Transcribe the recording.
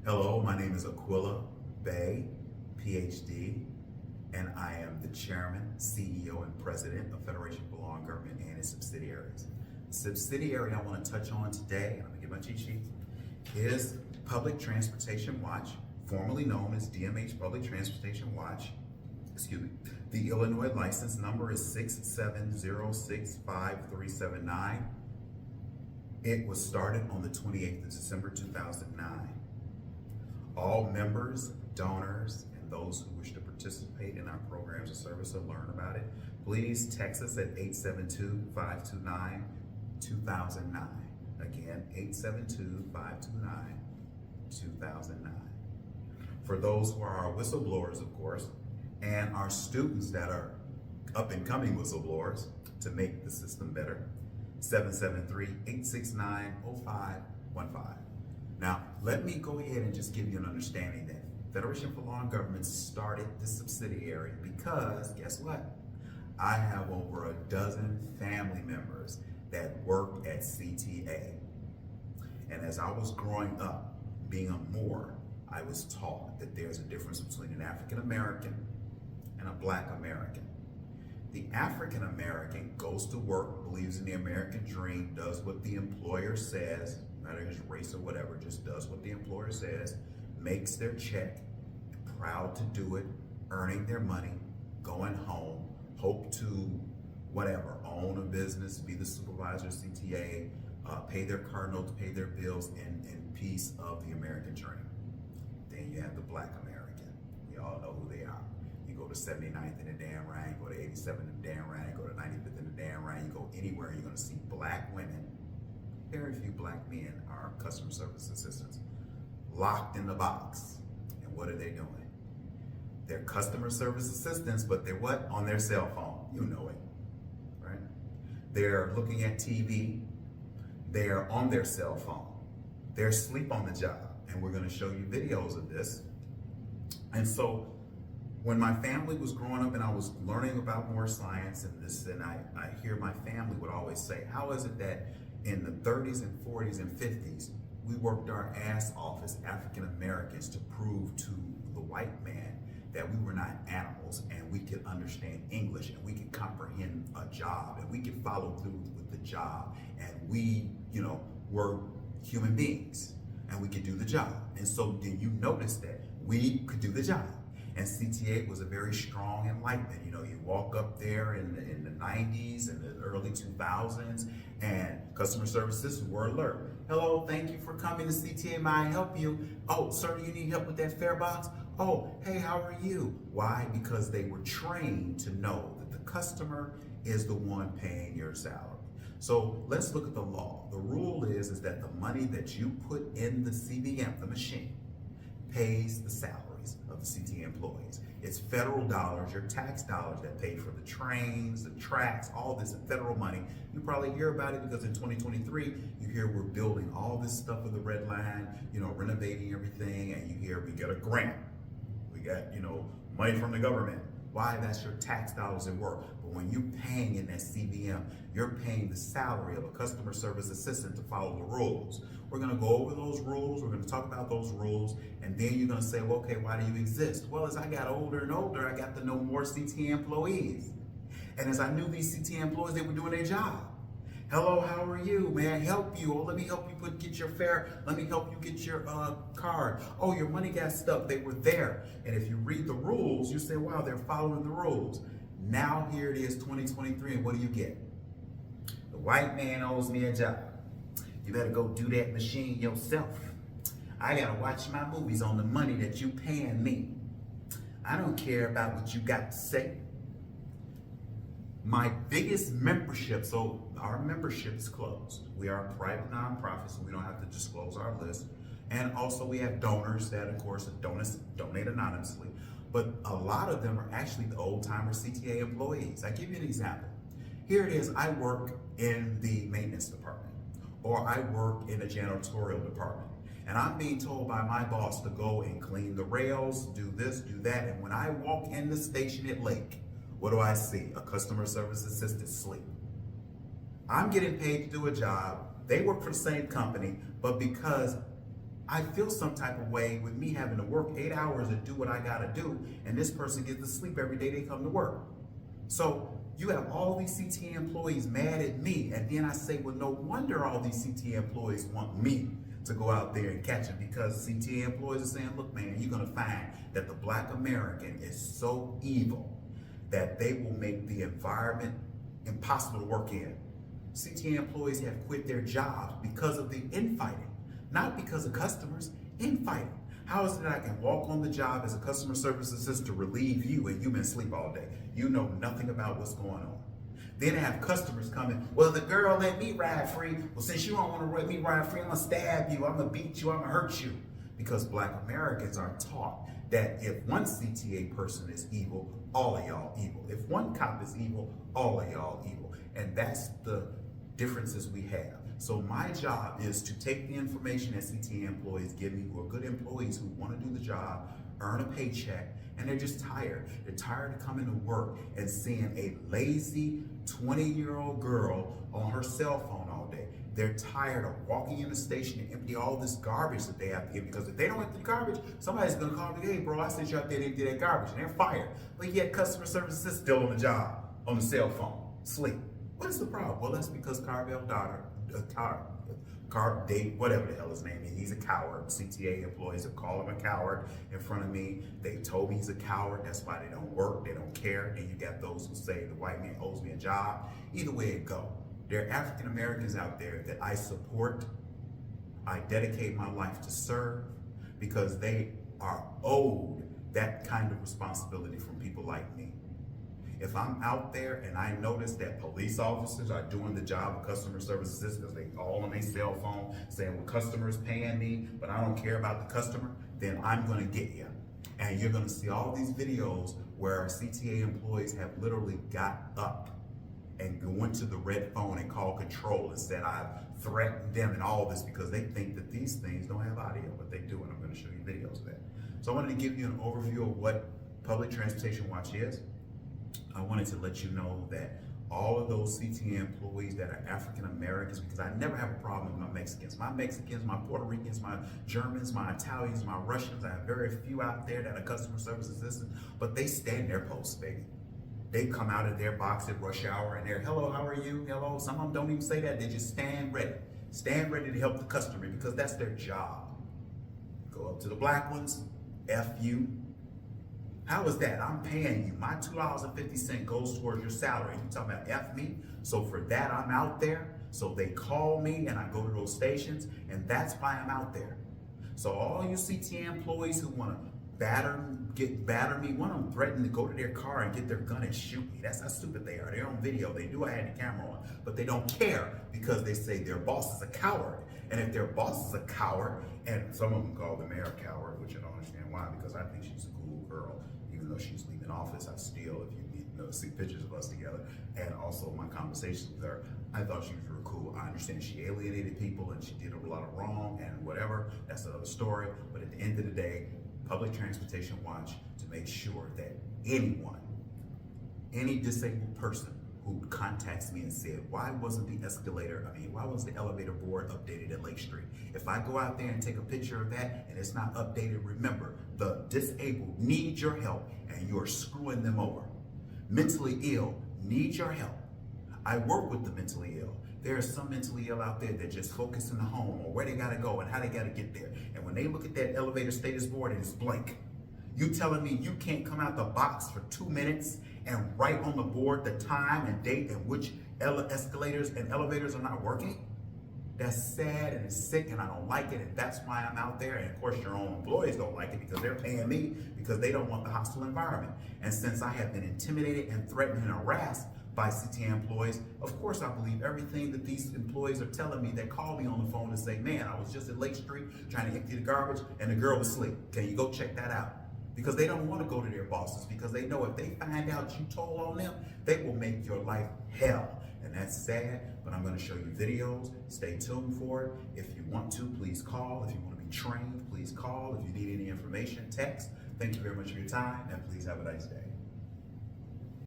Hello, my name is Aquila Bey, PhD, and I am the Chairman, CEO, and President of Federation for Law and Government and its subsidiaries. The subsidiary I want to touch on today, I'm going to get my cheat sheet, is Public Transportation Watch, formerly known as d.m.h. Public Transportation Watch. Excuse me. The Illinois license number is 6706539. It was started on the 28th of December 2009. All members, donors, and those who wish to participate in our programs or service or learn about it, please text us at 872-529-2009. Again, 872-529-2009. For those who are our whistleblowers, of course, and our students that are up and coming whistleblowers to make the system better, 773-869-0515. Now, let me go ahead and just give you an understanding that Federation for Law and Government started this subsidiary because, guess what? I have over a dozen family members that work at CTA. And as I was growing up, being a Moor, I was taught that there's a difference between an African American and a Black American. The African American goes to work, believes in the American dream, does what the employer says, no matter his race or whatever, just does what the employer says, makes their check, proud to do it, earning their money, going home, hope to whatever, own a business, be the supervisor, CTA, pay their car notes, pay their bills in peace of the American dream. Then you have the Black American. We all know who they are. You go to 79th in the d.m.h.l.a.s, you go to 87th in the d.m.h.l.a.s, you go to 95th in the d.m.h.l.a.s, you go anywhere, you're going to see Black women. Very few Black men are customer service assistants, locked in the box. And what are they doing? They're customer service assistants, but they're what? On their cell phone. You know it, right? They're looking at TV. They're on their cell phone. They're asleep on the job. And we're going to show you videos of this. And so when my family was growing up and I was learning about more science and this, and I hear my family would always say, how is it that in the 30s and 40s and 50s, we worked our ass off as African Americans to prove to the white man that we were not animals and we could understand English and we could comprehend a job and we could follow through with the job and we, were human beings and we could do the job. And so then you notice that we could do the job. And CTA was a very strong enlightenment. You walk up there in the 90s and the early 2000s, and customer services were alert. Hello, thank you for coming to CTA. May I help you? Oh, sir, do you need help with that fare box? Oh, hey, how are you? Why? Because they were trained to know that the customer is the one paying your salary. So let's look at the law. The rule is that the money that you put in the CVM, the machine, pays the salaries of the CTA employees. It's federal dollars, your tax dollars that pay for the trains, the tracks, all this federal money. You probably hear about it because in 2023, you hear we're building all this stuff with the red line, renovating everything, and you hear we get a grant. We got, money from the government. Why? That's your tax dollars at work. But when you're paying in that CVM, you're paying the salary of a customer service assistant to follow the rules. We're going to go over those rules. We're going to talk about those rules. And then you're going to say, well, okay, why do you exist? Well, as I got older and older, I got to know more CTA employees. And as I knew these CTA employees, they were doing their job. Hello, how are you? May I help you? Oh, let me help you get your fare. Let me help you get your card. Oh, your money got stuck. They were there. And if you read the rules, you say, wow, they're following the rules. Now here it is, 2023, and what do you get? The white man owes me a job. You better go do that machine yourself. I gotta watch my movies on the money that you paying me. I don't care about what you got to say. My biggest membership, so our membership is closed. We are a private nonprofit, so we don't have to disclose our list. And also we have donors that, of course, donate anonymously. But a lot of them are actually the old-timer CTA employees. I give you an example. Here it is, I work in the maintenance department, or I work in the janitorial department. And I'm being told by my boss to go and clean the rails, do this, do that. And when I walk in the station at Lake, what do I see? A customer service assistant sleep. I'm getting paid to do a job. They work for the same company, but because I feel some type of way with me having to work 8 hours and do what I gotta do, and this person gets to sleep every day they come to work. So you have all these CTA employees mad at me, and then I say, well, no wonder all these CTA employees want me to go out there and catch them, because CTA employees are saying, look, man, you're gonna find that the Black American is so evil that they will make the environment impossible to work in. CTA employees have quit their jobs because of the infighting, not because of customers, infighting. How is it that I can walk on the job as a customer service assistant to relieve you and you've been asleep all day? You know nothing about what's going on. Then I have customers coming, well, the girl let me ride free. Well, since you don't want to let me ride free, I'm gonna stab you, I'm gonna beat you, I'm gonna hurt you. Because Black Americans are taught that if one CTA person is evil, all of y'all evil. If one cop is evil, all of y'all evil. And that's the differences we have. So my job is to take the information that CTA employees give me, who are good employees who want to do the job, earn a paycheck, and they're just tired. They're tired of coming to work and seeing a lazy 20-year-old girl on her cell phone all day. They're tired of walking in the station and empty all this garbage that they have to get, because if they don't empty the garbage, somebody's gonna call me, hey bro, I sent you out there to empty that garbage, and they're fired. But yet customer service assistant still on the job, on the cell phone, sleep. What is the problem? Well, that's because whatever the hell his name is, he's a coward. CTA employees have called him a coward in front of me. They told me he's a coward. That's why they don't work. They don't care. And you got those who say the white man owes me a job. Either way it go. There are African Americans out there that I support. I dedicate my life to serve, because they are owed that kind of responsibility from people like me. If I'm out there and I notice that police officers are doing the job of customer service assistants, because they all on their cell phone saying, well, customers paying me, but I don't care about the customer, then I'm gonna get you. And you're gonna see all these videos where CTA employees have literally got up and went to the red phone and called control and said, I've threatened them and all this, because they think that these things don't have audio, but they do, and I'm gonna show you videos of that. So I wanted to give you an overview of what Public Transportation Watch is. I wanted to let you know that all of those CTA employees that are African Americans, because I never have a problem with my Mexicans, my Puerto Ricans, my Germans, my Italians, my Russians. I have very few out there that are customer service assistants, but they stand their post, baby. They come out of their box at rush hour and they're, hello, how are you? Hello. Some of them don't even say that. They just stand ready to help the customer, because that's their job. Go up to the black ones, F you. How is that? I'm paying you. My $2.50 goes towards your salary. You talking about F me? So for that, I'm out there. So they call me and I go to those stations, and that's why I'm out there. So all you CTA employees who want to batter me, one of them threatened to go to their car and get their gun and shoot me. That's how stupid they are. They're on video. They knew I had the camera on, but they don't care, because they say their boss is a coward. And if their boss is a coward, and some of them call the mayor a coward, which I don't understand why, because I think she's a cool girl. Even though she's leaving office, I still, if you need to see pictures of us together, and also my conversations with her, I thought she was real cool. I understand she alienated people and she did a lot of wrong and whatever. That's another story. But at the end of the day, Public Transportation Watch to make sure that anyone, any disabled person who contacts me and said, why wasn't why was the elevator board updated at Lake Street? If I go out there and take a picture of that and it's not updated, remember, the disabled need your help and you're screwing them over. Mentally ill need your help. I work with the mentally ill. There are some mentally ill out there that just focus in the home or where they gotta go and how they gotta get there. And when they look at that elevator status board and it's blank, you telling me you can't come out the box for 2 minutes and write on the board the time and date and which escalators and elevators are not working? That's sad and it's sick and I don't like it, and that's why I'm out there. And of course your own employees don't like it, because they're paying me because they don't want the hostile environment. And since I have been intimidated and threatened and harassed by CTA employees, of course I believe everything that these employees are telling me. They call me on the phone and say, man, I was just at Lake Street trying to empty the garbage and the girl was asleep. Can you go check that out? Because they don't want to go to their bosses, because they know if they find out you told on them, they will make your life hell. And that's sad, but I'm going to show you videos. Stay tuned for it. If you want to, please call. If you want to be trained, please call. If you need any information, text. Thank you very much for your time, and please have a nice day.